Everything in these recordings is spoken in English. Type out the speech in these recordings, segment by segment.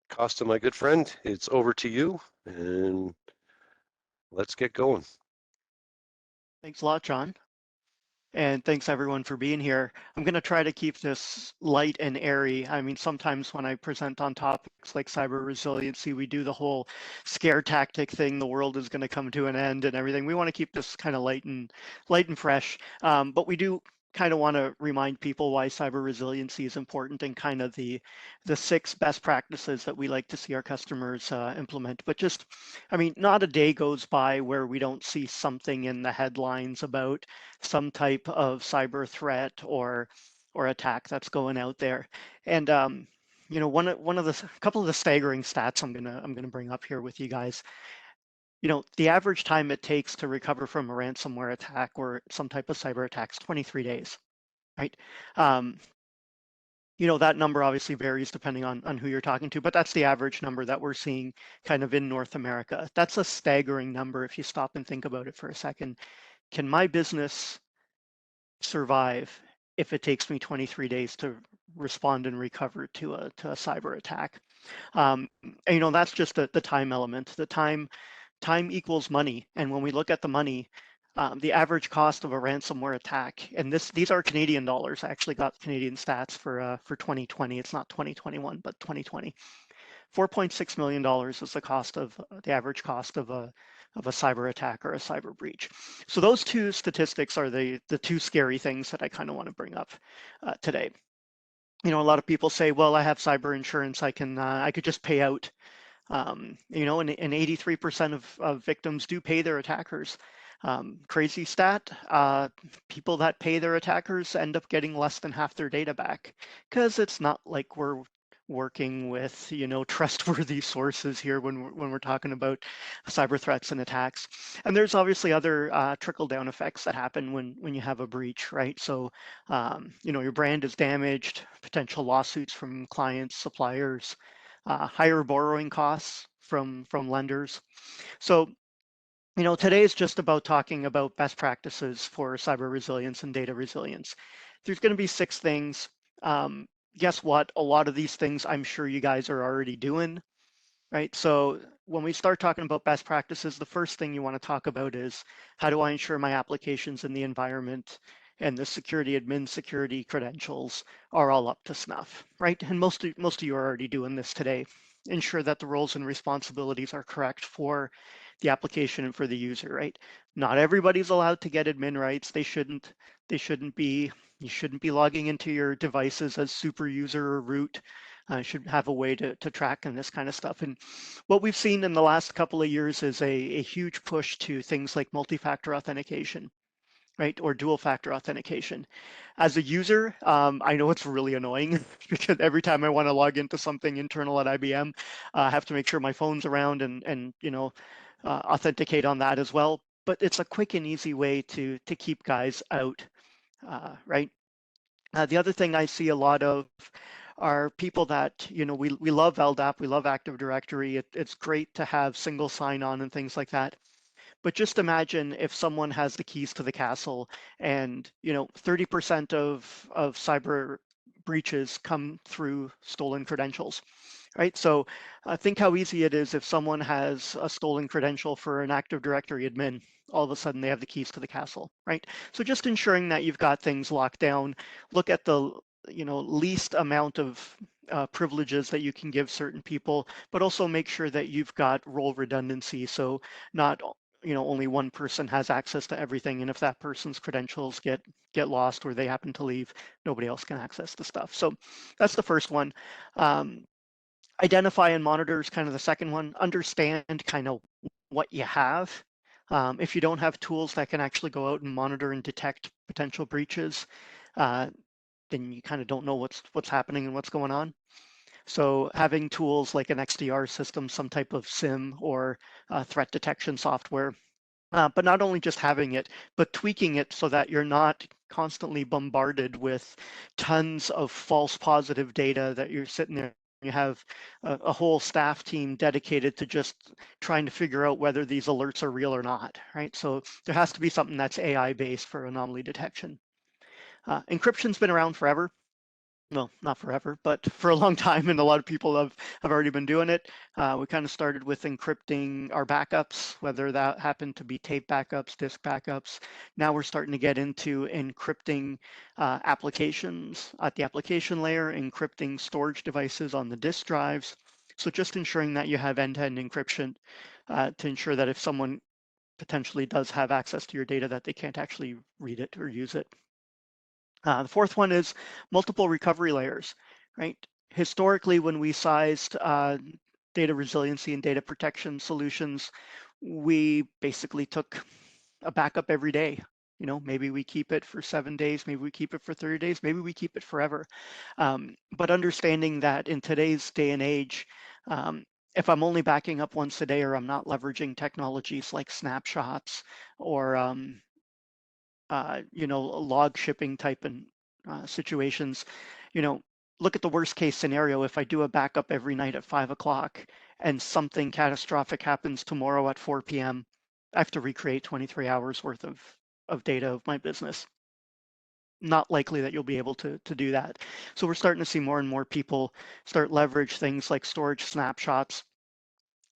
Kosta, my good friend, it's over to you, and let's get going. Thanks a lot, John. And thanks everyone for being here. I'm going to try to keep this light and airy. I mean, sometimes when I present on topics like cyber resiliency, we do the whole scare tactic thing. The world is going to come to an end and everything. We want to keep this kind of light and fresh. But we do kind of want to remind people why cyber resiliency is important and kind of the 6 best practices that we like to see our customers implement. But just, I mean, not a day goes by where we don't see something in the headlines about some type of cyber threat or attack that's going out there. And you know, one of the couple of the staggering stats I'm gonna bring up here with you guys. You know, the average time it takes to recover from a ransomware attack or some type of cyber attack is 23 days, right? Um, you know, that number obviously varies depending on who you're talking to, but that's the average number that we're seeing kind of in North America. That's a staggering number if you stop and think about it for a second. Can my business survive if it takes me 23 days to respond and recover to a cyber attack? And, you know, that's just the time element. The time equals money, and when we look at the money, the average cost of a ransomware attack, and these are Canadian dollars. I actually got Canadian stats for 2020. It's not 2021, but 2020. $4.6 million is the cost of the average cost of a cyber attack or a cyber breach. So those two statistics are the two scary things that I kind of want to bring up today. You know, a lot of people say, well, I have cyber insurance. I could just pay out. You know, and 83% of victims do pay their attackers. Crazy stat, people that pay their attackers end up getting less than half their data back because it's not like we're working with, you know, trustworthy sources here when we're talking about cyber threats and attacks. And there's obviously other trickle down effects that happen when you have a breach, right? So, you know, your brand is damaged, potential lawsuits from clients, suppliers, higher borrowing costs from lenders. So, you know, today is just about talking about best practices for cyber resilience and data resilience. There's going to be 6 things. Guess what? A lot of these things I'm sure you guys are already doing, right? So when we start talking about best practices, the first thing you want to talk about is how do I ensure my applications in the environment and the security admin security credentials are all up to snuff, right? And most of you are already doing this today. Ensure that the roles and responsibilities are correct for the application and for the user, right? Not everybody's allowed to get admin rights. They shouldn't be. You shouldn't be logging into your devices as super user or root. Should have a way to track and this kind of stuff. And what we've seen in the last couple of years is a huge push to things like multi-factor authentication, right? Or dual factor authentication. As a user, I know it's really annoying because every time I want to log into something internal at IBM, I have to make sure my phone's around and you know, authenticate on that as well. But it's a quick and easy way to keep guys out, right? The other thing I see a lot of are people that, you know, we love LDAP, we love Active Directory. It's great to have single sign-on and things like that. But just imagine if someone has the keys to the castle and, you know, 30% of cyber breaches come through stolen credentials, right? So think how easy it is if someone has a stolen credential for an Active Directory admin, all of a sudden they have the keys to the castle, right? So just ensuring that you've got things locked down, look at the, you know, least amount of privileges that you can give certain people, but also make sure that you've got role redundancy. So not, you know, only one person has access to everything, and if that person's credentials get lost or they happen to leave, nobody else can access the stuff. So that's the first one. Identify and monitor is kind of the second one. Understand kind of what you have. If you don't have tools that can actually go out and monitor and detect potential breaches, then you kind of don't know what's happening and what's going on. So having tools like an XDR system, some type of SIM or threat detection software, but not only just having it, but tweaking it so that you're not constantly bombarded with tons of false positive data that you're sitting there. You have a whole staff team dedicated to just trying to figure out whether these alerts are real or not, right? So there has to be something that's AI based for anomaly detection. Encryption's been around forever. well, not forever, but for a long time, and a lot of people have already been doing it. We kind of started with encrypting our backups, whether that happened to be tape backups, disk backups. Now we're starting to get into encrypting applications at the application layer, encrypting storage devices on the disk drives. So just ensuring that you have end-to-end encryption to ensure that if someone potentially does have access to your data, that they can't actually read it or use it. The fourth one is multiple recovery layers, right? Historically, when we sized data resiliency and data protection solutions, we basically took a backup every day. You know, maybe we keep it for 7 days, maybe we keep it for 30 days, maybe we keep it forever. But understanding that in today's day and age, if I'm only backing up once a day or I'm not leveraging technologies like snapshots or log shipping type and situations, you know, look at the worst case scenario. If I do a backup every night at 5 o'clock and something catastrophic happens tomorrow at 4 p.m., I have to recreate 23 hours worth of data of my business. Not likely that you'll be able to do that. So we're starting to see more and more people start leverage things like storage snapshots,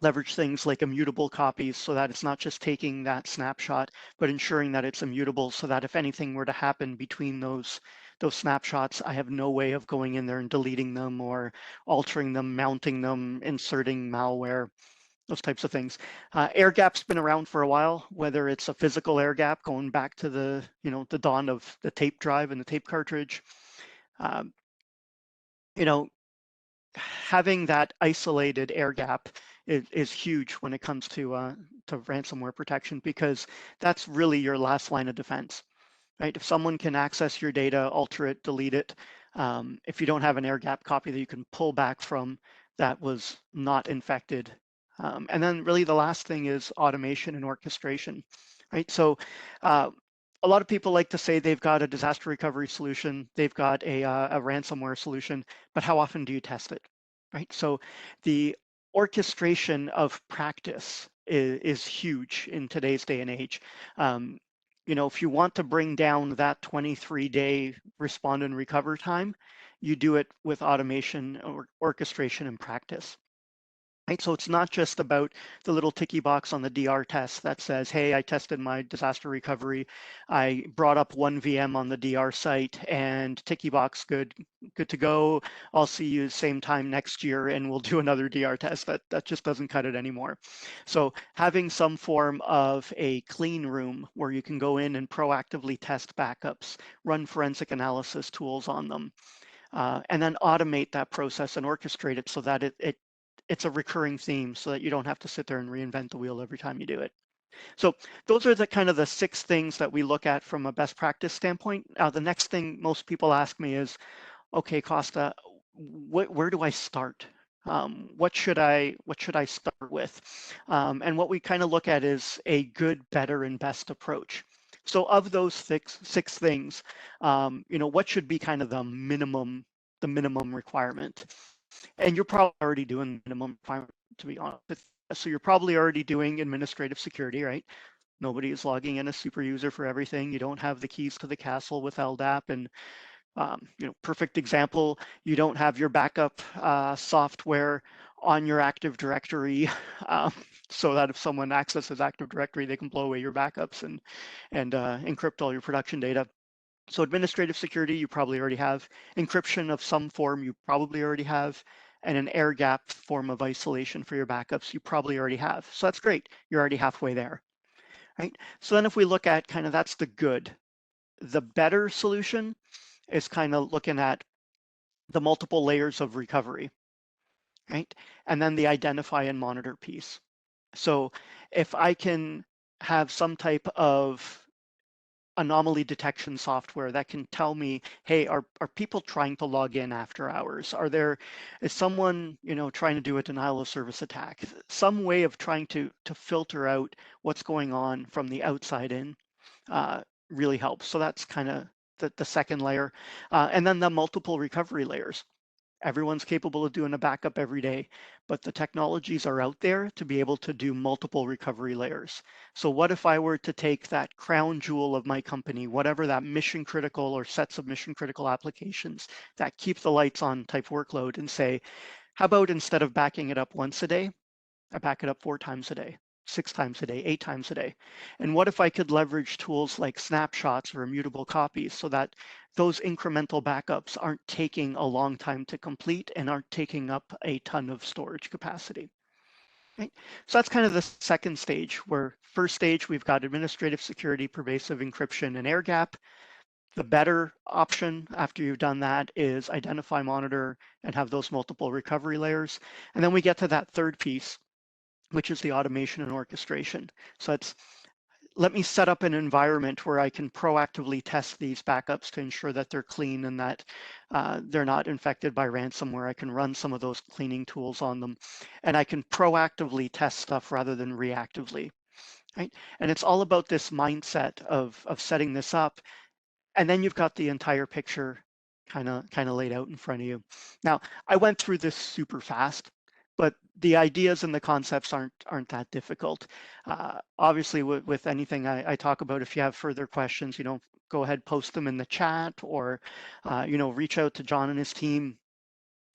leverage things like immutable copies so that it's not just taking that snapshot, but ensuring that it's immutable so that if anything were to happen between those snapshots, I have no way of going in there and deleting them or altering them, mounting them, inserting malware, those types of things. Air gap's been around for a while, whether it's a physical air gap going back to the dawn of the tape drive and the tape cartridge. Um, you know, having that isolated air gap is huge when it comes to ransomware protection, because that's really your last line of defense, right? If someone can access your data, alter it, delete it, if you don't have an air gap copy that you can pull back from that was not infected. And then really the last thing is automation and orchestration, right? So a lot of people like to say they've got a disaster recovery solution, they've got a ransomware solution, but how often do you test it, right? So the orchestration of practice is huge in today's day and age. Um, if you want to bring down that 23-day respond and recover time, you do it with automation or orchestration and practice. Right, so it's not just about the little ticky box on the DR test that says, hey, I tested my disaster recovery. I brought up one VM on the DR site and ticky box, good to go. I'll see you same time next year and we'll do another DR test. That just doesn't cut it anymore. So having some form of a clean room where you can go in and proactively test backups, run forensic analysis tools on them, and then automate that process and orchestrate it so that it's a recurring theme so that you don't have to sit there and reinvent the wheel every time you do it. So those are the kind of the 6 things that we look at from a best practice standpoint. Now, the next thing most people ask me is, okay, Kosta, where do I start? What should I start with? And what we kind of look at is a good, better, and best approach. So of those six things, what should be kind of the minimum requirement? And you're probably already doing minimum requirement, to be honest. So you're probably already doing administrative security, right? Nobody is logging in a super user for everything. You don't have the keys to the castle with LDAP. And perfect example, you don't have your backup software on your Active Directory so that if someone accesses Active Directory, they can blow away your backups and encrypt all your production data. So administrative security, you probably already have. Encryption of some form, you probably already have. And an air gap form of isolation for your backups, you probably already have. So that's great. You're already halfway there, right? So then if we look at kind of that's the good. The better solution is kind of looking at the multiple layers of recovery, right? And then the identify and monitor piece. So if I can have some type of anomaly detection software that can tell me, hey, are people trying to log in after hours? Is someone, trying to do a denial of service attack? Some way of trying to filter out what's going on from the outside in really helps. So that's kind of the second layer. And then the multiple recovery layers. Everyone's capable of doing a backup every day, but the technologies are out there to be able to do multiple recovery layers. So what if I were to take that crown jewel of my company, whatever that mission critical or sets of mission critical applications that keep the lights on type workload, and say, how about instead of backing it up once a day, I back it up 4 times a day, 6 times a day, 8 times a day? And what if I could leverage tools like snapshots or immutable copies so that those incremental backups aren't taking a long time to complete and aren't taking up a ton of storage capacity? Right? So that's kind of the second stage, where first stage, we've got administrative security, pervasive encryption, and air gap. The better option after you've done that is identify, monitor, and have those multiple recovery layers. And then we get to that third piece, which is the automation and orchestration. So it's, let me set up an environment where I can proactively test these backups to ensure that they're clean and that they're not infected by ransomware. I can run some of those cleaning tools on them, and I can proactively test stuff rather than reactively. Right? And it's all about this mindset of setting this up, and then you've got the entire picture kind of laid out in front of you. Now, I went through this super fast, but the ideas and the concepts aren't that difficult. Obviously, with anything I talk about, if you have further questions, go ahead, post them in the chat, or reach out to John and his team,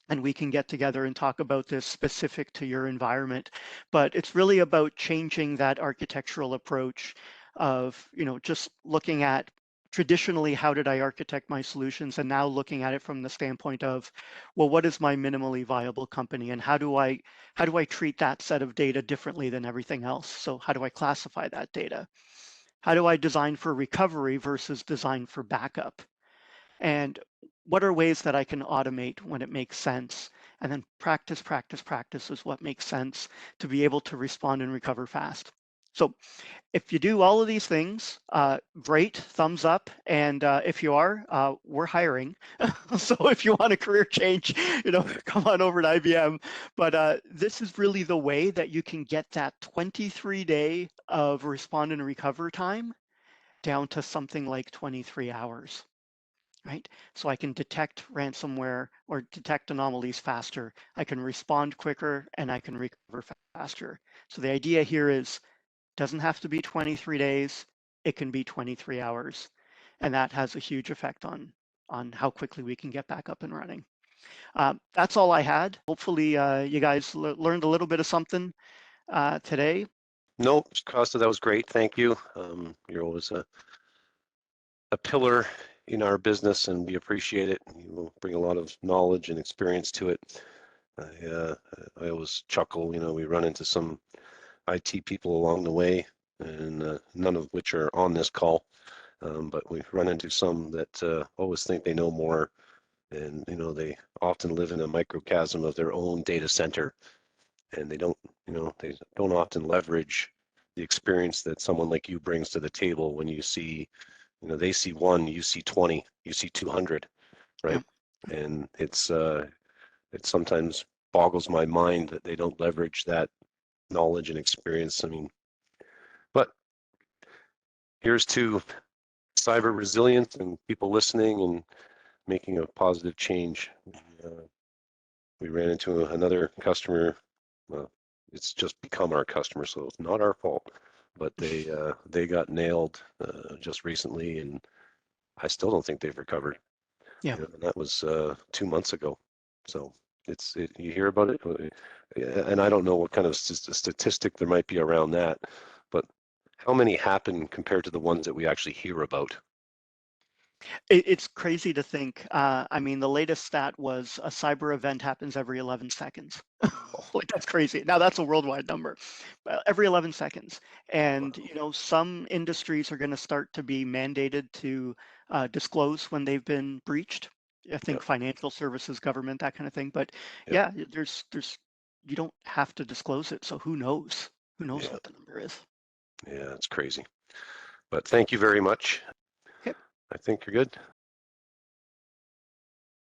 and we can get together and talk about this specific to your environment. But it's really about changing that architectural approach of, just looking at traditionally, how did I architect my solutions, and now looking at it from the standpoint of, well, what is my minimally viable company, and how do I treat that set of data differently than everything else? So how do I classify that data? How do I design for recovery versus design for backup? And what are ways that I can automate when it makes sense? And then practice, practice, practice is what makes sense to be able to respond and recover fast. So if you do all of these things, great, thumbs up. And if you are, we're hiring. So if you want a career change, come on over to IBM. But this is really the way that you can get that 23-day of respond and recover time down to something like 23 hours. Right? So I can detect ransomware or detect anomalies faster. I can respond quicker, and I can recover faster. So the idea here is, doesn't have to be 23 days. It can be 23 hours. And that has a huge effect on how quickly we can get back up and running. That's all I had. Hopefully you guys learned a little bit of something today. No, Kosta, that was great. Thank you. You're always a pillar in our business, and we appreciate it. You bring a lot of knowledge and experience to it. I always chuckle, we run into some IT people along the way, and none of which are on this call, but we run into some that always think they know more, and they often live in a microcosm of their own data center, and they don't often leverage the experience that someone like you brings to the table. When you see, they see 1, you see 20, you see 200, right? Yeah. And it sometimes boggles my mind that they don't leverage that knowledge and experience. But here's to cyber resilience and people listening and making a positive change. We ran into another customer. It's just become our customer, so it's not our fault. But they got nailed just recently, and I still don't think they've recovered. Yeah. And that was 2 months ago. So you hear about it, and I don't know what kind of statistic there might be around that, but how many happen compared to the ones that we actually hear about? It's crazy to think. The latest stat was a cyber event happens every 11 seconds. Like, that's crazy. Now that's a worldwide number. Every 11 seconds. And, some industries are going to start to be mandated to disclose when they've been breached. I think Yep. financial services, government, that kind of thing. But Yep. yeah, there's you don't have to disclose it. So who knows? Who knows Yeah. what the number is? Yeah, it's crazy. But thank you very much. Okay. I think you're good.